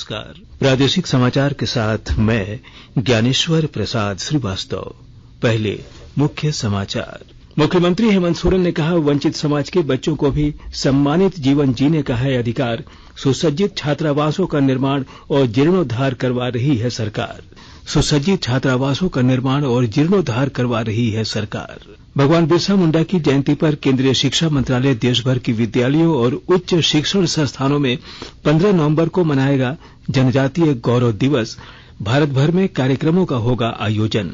नमस्कार। प्रादेशिक समाचार के साथ मैं ज्ञानेश्वर प्रसाद श्रीवास्तव। पहले मुख्य समाचार। मुख्यमंत्री हेमंत सोरेन ने कहा, वंचित समाज के बच्चों को भी सम्मानित जीवन जीने का है अधिकार। सुसज्जित छात्रावासों का निर्माण और जीर्णोद्धार करवा रही है सरकार। सुसज्जित छात्रावासों का निर्माण और जीर्णोद्धार करवा रही है सरकार। भगवान बिरसा मुंडा की जयंती पर केंद्रीय शिक्षा मंत्रालय देश भर की विद्यालयों और उच्च शिक्षण संस्थानों में 15 नवंबर को मनाएगा जनजातीय गौरव दिवस। भारत भर में कार्यक्रमों का होगा आयोजन।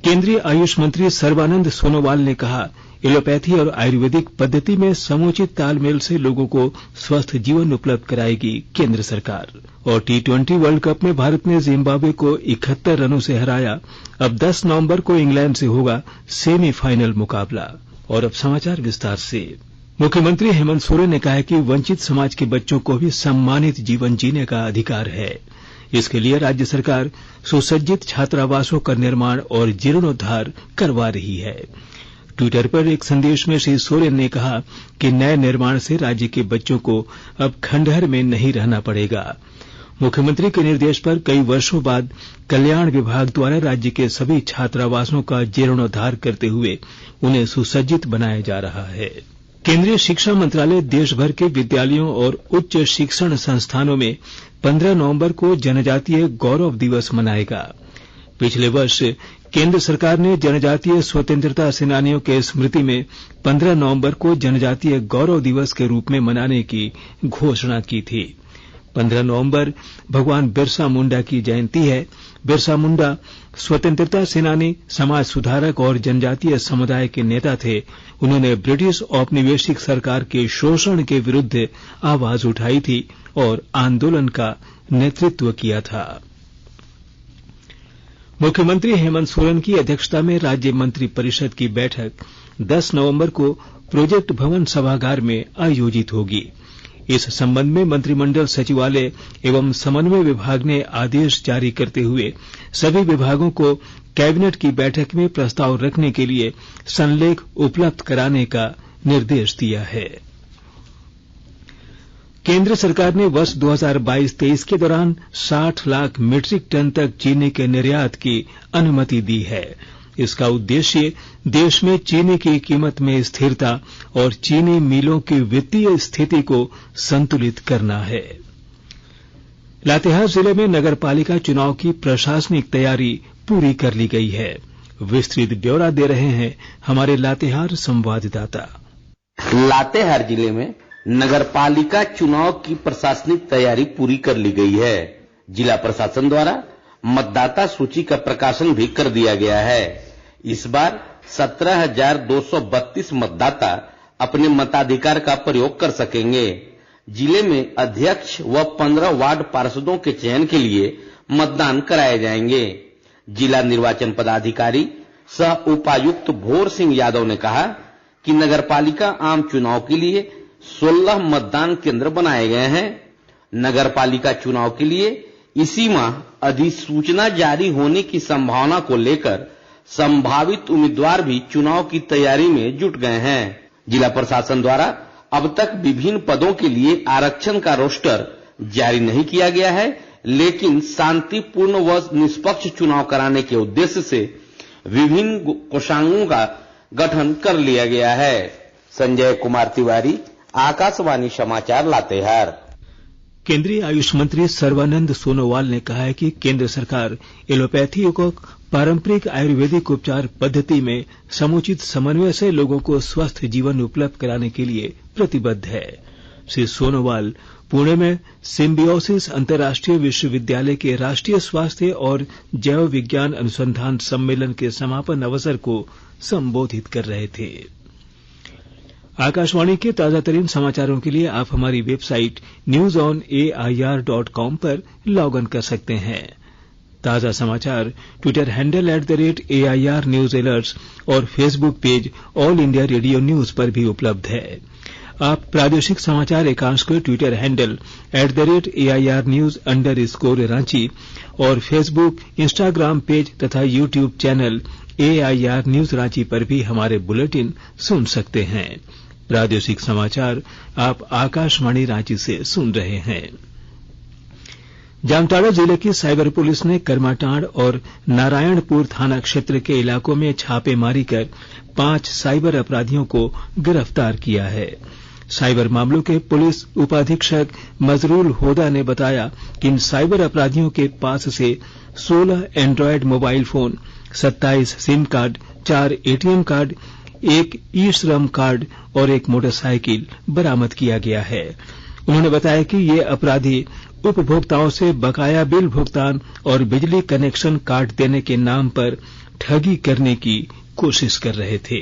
केंद्रीय आयुष मंत्री सर्बानंद सोनोवाल ने कहा, एलोपैथी और आयुर्वेदिक पद्धति में समुचित तालमेल से लोगों को स्वस्थ जीवन उपलब्ध कराएगी केंद्र सरकार। और T20 वर्ल्ड कप में भारत ने जिम्बाब्वे को 71 रनों से हराया। अब 10 नवंबर को इंग्लैंड से होगा सेमीफाइनल मुकाबला। और अब समाचार विस्तार से। मुख्यमंत्री हेमंत सोरेन ने कहा है कि वंचित समाज के बच्चों को भी सम्मानित जीवन जीने का अधिकार है। इसके लिए राज्य सरकार सुसज्जित छात्रावासों का निर्माण और जीर्णोद्धार करवा रही है। ट्विटर पर एक संदेश में श्री सोरेन ने कहा कि नए निर्माण से राज्य के बच्चों को अब खंडहर में नहीं रहना पड़ेगा। मुख्यमंत्री के निर्देश पर कई वर्षों बाद कल्याण विभाग द्वारा राज्य के सभी छात्रावासों का जीर्णोद्धार करते हुए उन्हें सुसज्जित बनाया जा रहा है। केंद्रीय शिक्षा मंत्रालय देश भर के विद्यालयों और उच्च शिक्षण संस्थानों में 15 नवंबर को जनजातीय गौरव दिवस मनाएगा। पिछले वर्ष केंद्र सरकार ने जनजातीय स्वतंत्रता सेनानियों के स्मृति में 15 नवंबर को जनजातीय गौरव दिवस के रूप में मनाने की घोषणा की थी। 15 नवंबर भगवान बिरसा मुंडा की जयंती है। बिरसा मुंडा स्वतंत्रता सेनानी, समाज सुधारक और जनजातीय समुदाय के नेता थे। उन्होंने ब्रिटिश औपनिवेशिक सरकार के शोषण के विरुद्ध आवाज उठाई थी और आंदोलन का नेतृत्व किया था। मुख्यमंत्री हेमंत सोरेन की अध्यक्षता में राज्य मंत्री परिषद की बैठक 10 नवंबर को प्रोजेक्ट भवन सभागार में आयोजित होगी। इस संबंध में मंत्रिमंडल सचिवालय एवं समन्वय विभाग ने आदेश जारी करते हुए सभी विभागों को कैबिनेट की बैठक में प्रस्ताव रखने के लिए संलेख उपलब्ध कराने का निर्देश दिया है। केंद्र सरकार ने वर्ष 2022-23 के दौरान 60 लाख मीट्रिक टन तक चीनी के निर्यात की अनुमति दी है। इसका उद्देश्य देश में चीनी की कीमत में स्थिरता और चीनी मिलों की वित्तीय स्थिति को संतुलित करना है। लातेहार जिले में नगरपालिका चुनाव की प्रशासनिक तैयारी पूरी कर ली गई है। विस्तृत ब्यौरा दे रहे हैं हमारे लातेहार संवाददाता। लातेहार जिले में नगरपालिका चुनाव की प्रशासनिक तैयारी पूरी कर ली गई है। जिला प्रशासन द्वारा मतदाता सूची का प्रकाशन भी कर दिया गया है। इस बार 17,232 मतदाता अपने मताधिकार का प्रयोग कर सकेंगे। जिले में अध्यक्ष व 15 वार्ड पार्षदों के चयन के लिए मतदान कराए जाएंगे। जिला निर्वाचन पदाधिकारी सह उपायुक्त भोर सिंह यादव ने कहा कि नगरपालिका आम चुनाव के लिए 16 मतदान केंद्र बनाए गए हैं। नगरपालिका चुनाव के लिए इसी माह अधिसूचना जारी होने की संभावना को लेकर संभावित उम्मीदवार भी चुनाव की तैयारी में जुट गए हैं। जिला प्रशासन द्वारा अब तक विभिन्न पदों के लिए आरक्षण का रोस्टर जारी नहीं किया गया है, लेकिन शांतिपूर्ण व निष्पक्ष चुनाव कराने के उद्देश्य से विभिन्न कोषांगों का गठन कर लिया गया है। संजय कुमार तिवारी, आकाशवाणी समाचार, लातेहार। केंद्रीय आयुष मंत्री सर्बानंद सोनोवाल ने कहा है कि केंद्र सरकार एलोपैथी को पारंपरिक आयुर्वेदिक उपचार पद्धति में समुचित समन्वय से लोगों को स्वस्थ जीवन उपलब्ध कराने के लिए प्रतिबद्ध है। श्री सोनोवाल पुणे में सिम्बियोसिस अंतर्राष्ट्रीय विश्वविद्यालय के राष्ट्रीय स्वास्थ्य और जैव विज्ञान अनुसंधान सम्मेलन के समापन अवसर को संबोधित कर रहे थे। आकाशवाणी के ताजा तरीन समाचारों के लिए आप हमारी वेबसाइट newsonair.com पर लॉग इन कर सकते हैं। ताजा समाचार Twitter handle @AIR news alerts और Facebook page All India Radio News पर भी उपलब्ध है। आप प्रादेशिक समाचार एकांश के Twitter handle @AIR News_ Ranchi और फेसबुक, इंस्टाग्राम पेज तथा YouTube channel AIR news Ranchi पर भी हमारे बुलेटिन सुन सकते हैं। प्रादेशिक समाचार आप आकाशवाणी रांची से सुन रहे हैं। जामताड़ा जिले की साइबर पुलिस ने करमाटांड़ और नारायणपुर थाना क्षेत्र के इलाकों में छापेमारी कर 5 साइबर अपराधियों को गिरफ्तार किया है। साइबर मामलों के पुलिस उपाधीक्षक मजरूल होदा ने बताया कि इन साइबर अपराधियों के पास से 16 Android mobile phone, 27 SIM card, 4 ATM card, 1 ई श्रम कार्ड और 1 मोटरसाइकिल बरामद किया गया है। उन्होंने बताया कि ये अपराधी उपभोक्ताओं से बकाया बिल भुगतान और बिजली कनेक्शन काट देने के नाम पर ठगी करने की कोशिश कर रहे थे।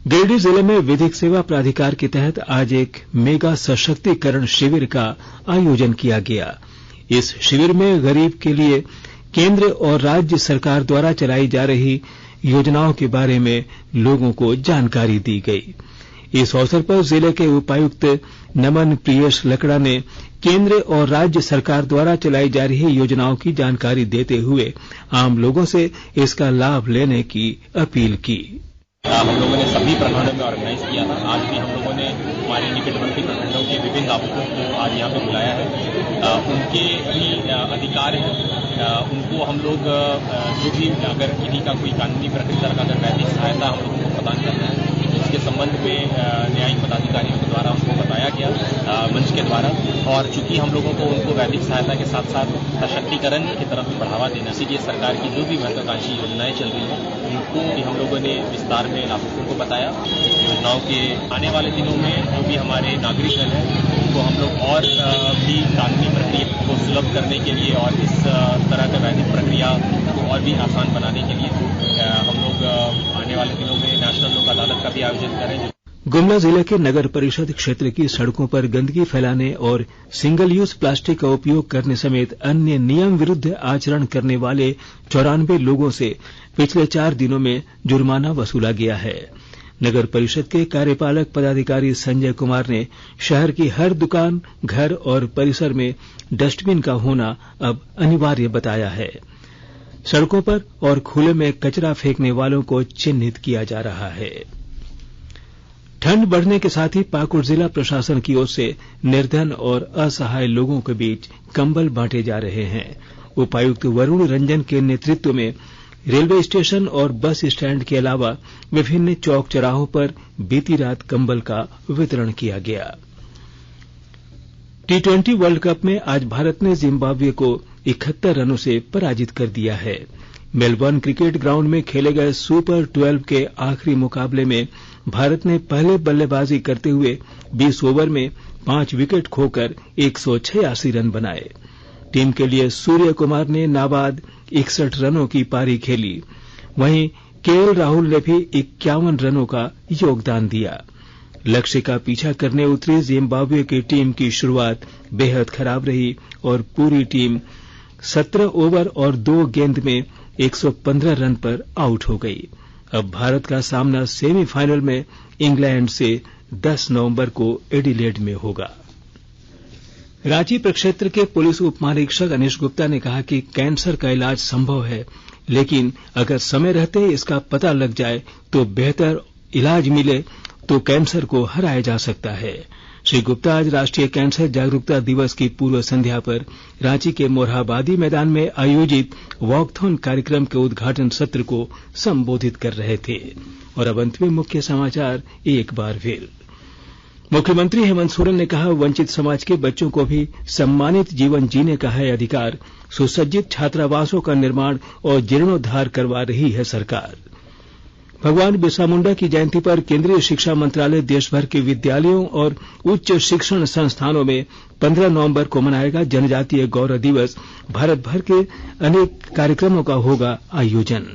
गिरिडीह जिले में विधिक सेवा प्राधिकार के तहत आज एक मेगा सशक्तिकरण शिविर का आयोजन किया गया। इस शिविर में गरीब के लिए केंद्र और राज्य सरकार द्वारा चलाई जा रही योजनाओं के बारे में लोगों को जानकारी दी गई। इस अवसर पर जिले के उपायुक्त नमन प्रियेश लकड़ा ने केंद्र और राज्य सरकार द्वारा चलाई जा रही योजनाओं की जानकारी देते हुए आम लोगों से इसका लाभ लेने की अपील की। हम लोगों ने सभी प्रखंडों में ऑर्गेनाइज किया था। आज भी हम लोगों ने हमारे निकटवर्ती प्रखंडों के विभिन्न लाभुकों को आज यहाँ पे बुलाया है। उनके भी अधिकार है, उनको हम लोग जो भी अगर किसी का कोई कानूनी प्रक्रिया का अगर वैधिक सहायता हम लोगों को प्रदान करना है तो उसके संबंध में न्यायिक पदाधिकारियों के द्वारा उनको बताया गया मंच के द्वारा। और चूंकि हम लोगों को उनको वैधिक सहायता के साथ साथ सशक्तिकरण की तरफ भी बढ़ावा देना, इसीलिए सरकार की जो भी महत्वाकांक्षी योजनाएं चल रही हैं उनको भी हम लोगों ने विस्तार में लाभुकों को बताया। योजनाओं के आने वाले दिनों में जो भी हमारे नागरिक दल है उनको हम लोग और भी कानूनी प्रक्रिया को सुलभ करने के लिए और इस तरह का वैधिक प्रक्रिया को और भी आसान बनाने के लिए हम लोग आने वाले दिनों में नेशनल लोक अदालत का भी आयोजन करें। गुमला जिले के नगर परिषद क्षेत्र की सड़कों पर गंदगी फैलाने और सिंगल यूज प्लास्टिक का उपयोग करने समेत अन्य नियम विरुद्ध आचरण करने वाले 94 लोगों से पिछले 4 दिनों में जुर्माना वसूला गया है। नगर परिषद के कार्यपालक पदाधिकारी संजय कुमार ने शहर की हर दुकान, घर और परिसर में डस्टबिन का होना अब अनिवार्य बताया है। सड़कों पर और खुले में कचरा फेंकने वालों को चिन्हित किया जा रहा है। ठंड बढ़ने के साथ ही पाकुड़ जिला प्रशासन की ओर से निर्धन और असहाय लोगों के बीच कंबल बांटे जा रहे हैं। उपायुक्त वरुण रंजन के नेतृत्व में रेलवे स्टेशन और बस स्टैंड के अलावा विभिन्न चौक चौराहों पर बीती रात कंबल का वितरण किया गया। T20 वर्ल्ड कप में आज भारत ने जिम्बाब्वे को 71 रनों से पराजित कर दिया है। मेलबर्न क्रिकेट ग्राउंड में खेले गए सुपर 12 के आखिरी मुकाबले में भारत ने पहले बल्लेबाजी करते हुए 20 ओवर में 5 विकेट खोकर 186 रन बनाए। टीम के लिए सूर्य कुमार ने नाबाद 61 रनों की पारी खेली। वहीं केएल राहुल ने भी 51 रनों का योगदान दिया। लक्ष्य का पीछा करने उतरी जिम्बाब्वे की टीम की शुरुआत बेहद खराब रही और पूरी टीम 17 ओवर और 2 गेंद में 115 रन पर आउट हो गई। अब भारत का सामना सेमीफाइनल में इंग्लैंड से 10 नवंबर को एडिलेड में होगा। रांची प्रक्षेत्र के पुलिस उपमहानिरीक्षक अनीश गुप्ता ने कहा कि कैंसर का इलाज संभव है, लेकिन अगर समय रहते इसका पता लग जाए तो बेहतर इलाज मिले तो कैंसर को हराया जा सकता है। श्री गुप्ता आज राष्ट्रीय कैंसर जागरूकता दिवस की पूर्व संध्या पर रांची के मोरहाबादी मैदान में आयोजित वॉकथॉन कार्यक्रम के उद्घाटन सत्र को संबोधित कर रहे थे। और अब अंत में मुख्य समाचार एक बार फिर। मुख्यमंत्री हेमंत सोरेन ने कहा, वंचित समाज के बच्चों को भी सम्मानित जीवन जीने का है अधिकार। सुसज्जित छात्रावासों का निर्माण और जीर्णोद्धार करवा रही है सरकार। भगवान बिरसा मुंडा की जयंती पर केंद्रीय शिक्षा मंत्रालय देश भर के विद्यालयों और उच्च शिक्षण संस्थानों में 15 नवंबर को मनाएगा जनजातीय गौरव दिवस। भारत भर के अनेक कार्यक्रमों का होगा आयोजन।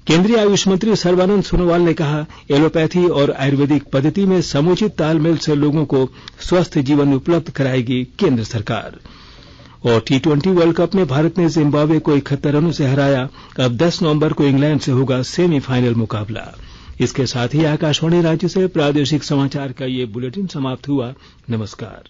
केंद्रीय आयुष मंत्री सर्बानंद सोनोवाल ने कहा, एलोपैथी और आयुर्वेदिक पद्धति में समुचित तालमेल से लोगों को स्वस्थ जीवन उपलब्ध कराएगी केंद्र सरकार। और T20 वर्ल्ड कप में भारत ने जिम्बाब्वे को 71 रनों से हराया। अब 10 नवंबर को इंग्लैंड से होगा सेमीफाइनल मुकाबला। इसके साथ ही आकाशवाणी रांची से प्रादेशिक समाचार का ये बुलेटिन समाप्त हुआ। नमस्कार।